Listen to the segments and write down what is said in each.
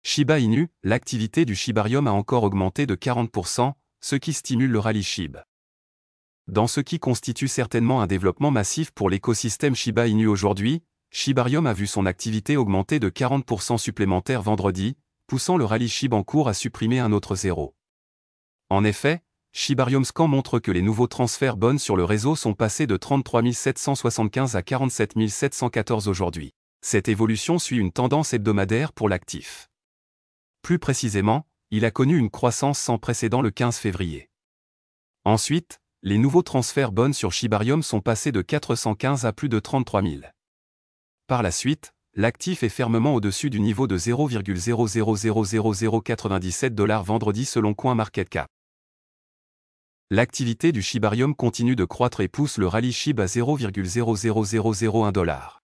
Shiba Inu, l'activité du Shibarium a encore augmenté de 40%, ce qui stimule le rallye SHIB. Dans ce qui constitue certainement un développement massif pour l'écosystème Shiba Inu aujourd'hui, Shibarium a vu son activité augmenter de 40% supplémentaire vendredi, poussant le rallye SHIB en cours à supprimer un autre zéro. En effet, Shibarium Scan montre que les nouveaux transferts bonnes sur le réseau sont passés de 33 775 à 47 714 aujourd'hui. Cette évolution suit une tendance hebdomadaire pour l'actif. Plus précisément, il a connu une croissance sans précédent le 15 février. Ensuite, les nouveaux transferts bonnes sur Shibarium sont passés de 415 à plus de 33 000. Par la suite, l'actif est fermement au-dessus du niveau de 0,000097 $ vendredi selon CoinMarketCap. L'activité du Shibarium continue de croître et pousse le rallye SHIB à 0,00001 $.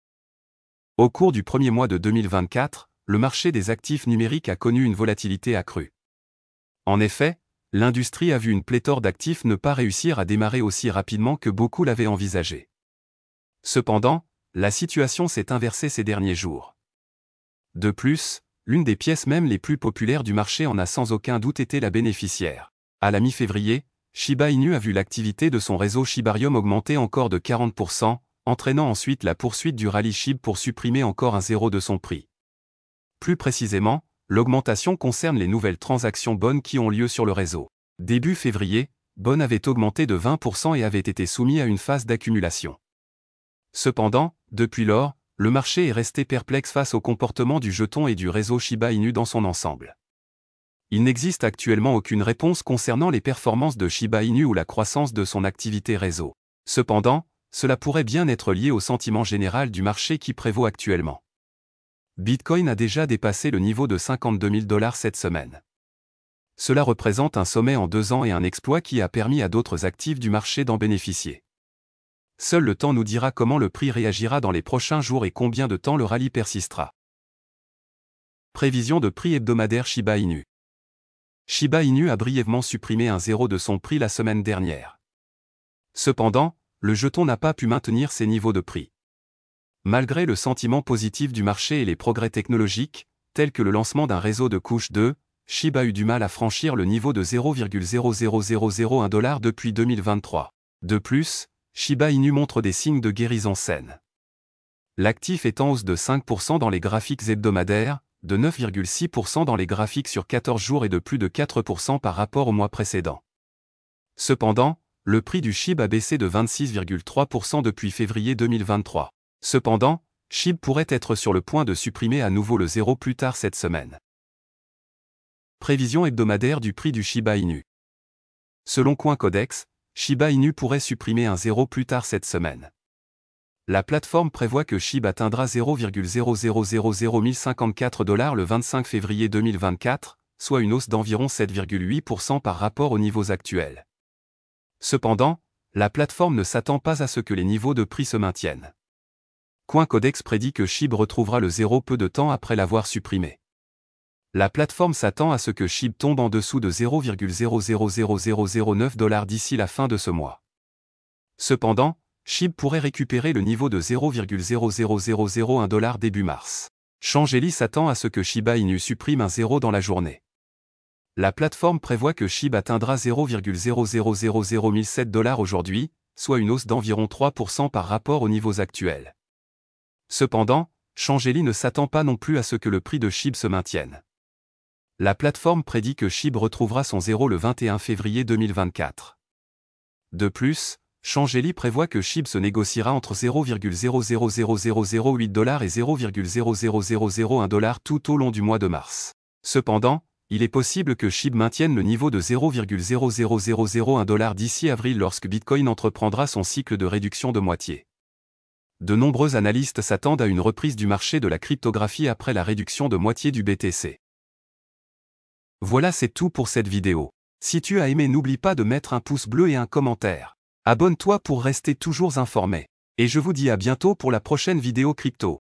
Au cours du premier mois de 2024, le marché des actifs numériques a connu une volatilité accrue. En effet, l'industrie a vu une pléthore d'actifs ne pas réussir à démarrer aussi rapidement que beaucoup l'avaient envisagé. Cependant, la situation s'est inversée ces derniers jours. De plus, l'une des pièces même les plus populaires du marché en a sans aucun doute été la bénéficiaire. À la mi-février, Shiba Inu a vu l'activité de son réseau Shibarium augmenter encore de 40%, entraînant ensuite la poursuite du rallye SHIB pour supprimer encore un zéro de son prix. Plus précisément, l'augmentation concerne les nouvelles transactions bonnes qui ont lieu sur le réseau. Début février, Bon avait augmenté de 20% et avait été soumis à une phase d'accumulation. Cependant, depuis lors, le marché est resté perplexe face au comportement du jeton et du réseau Shiba Inu dans son ensemble. Il n'existe actuellement aucune réponse concernant les performances de Shiba Inu ou la croissance de son activité réseau. Cependant, cela pourrait bien être lié au sentiment général du marché qui prévaut actuellement. Bitcoin a déjà dépassé le niveau de 52 000 $ cette semaine. Cela représente un sommet en 2 ans et un exploit qui a permis à d'autres actifs du marché d'en bénéficier. Seul le temps nous dira comment le prix réagira dans les prochains jours et combien de temps le rallye persistera. Prévision de prix hebdomadaire Shiba Inu. Shiba Inu a brièvement supprimé un zéro de son prix la semaine dernière. Cependant, le jeton n'a pas pu maintenir ses niveaux de prix. Malgré le sentiment positif du marché et les progrès technologiques, tels que le lancement d'un réseau de couche 2, Shiba a eu du mal à franchir le niveau de 0,00001 $ depuis 2023. De plus, Shiba Inu montre des signes de guérison saine. L'actif est en hausse de 5% dans les graphiques hebdomadaires, de 9,6% dans les graphiques sur 14 jours et de plus de 4% par rapport au mois précédent. Cependant, le prix du SHIB a baissé de 26,3% depuis février 2023. Cependant, SHIB pourrait être sur le point de supprimer à nouveau le zéro plus tard cette semaine. Prévision hebdomadaire du prix du Shiba Inu. Selon CoinCodex, Shiba Inu pourrait supprimer un zéro plus tard cette semaine. La plateforme prévoit que SHIB atteindra 0,0001054 $ le 25 février 2024, soit une hausse d'environ 7,8% par rapport aux niveaux actuels. Cependant, la plateforme ne s'attend pas à ce que les niveaux de prix se maintiennent. CoinCodex prédit que SHIB retrouvera le zéro peu de temps après l'avoir supprimé. La plateforme s'attend à ce que SHIB tombe en dessous de 0,000009 $ d'ici la fin de ce mois. Cependant, SHIB pourrait récupérer le niveau de 0,00001 $ début mars. Changeli s'attend à ce que Shiba Inu supprime un zéro dans la journée. La plateforme prévoit que SHIB atteindra 0,00007 $ aujourd'hui, soit une hausse d'environ 3% par rapport aux niveaux actuels. Cependant, Changeli ne s'attend pas non plus à ce que le prix de SHIB se maintienne. La plateforme prédit que SHIB retrouvera son zéro le 21 février 2024. De plus, Changeli prévoit que SHIB se négociera entre 0,00008 $ et 0,00001 $ tout au long du mois de mars. Cependant, il est possible que SHIB maintienne le niveau de 0,00001 $ d'ici avril lorsque Bitcoin entreprendra son cycle de réduction de moitié. De nombreux analystes s'attendent à une reprise du marché de la cryptographie après la réduction de moitié du BTC. Voilà, c'est tout pour cette vidéo. Si tu as aimé, n'oublie pas de mettre un pouce bleu et un commentaire. Abonne-toi pour rester toujours informé. Et je vous dis à bientôt pour la prochaine vidéo crypto.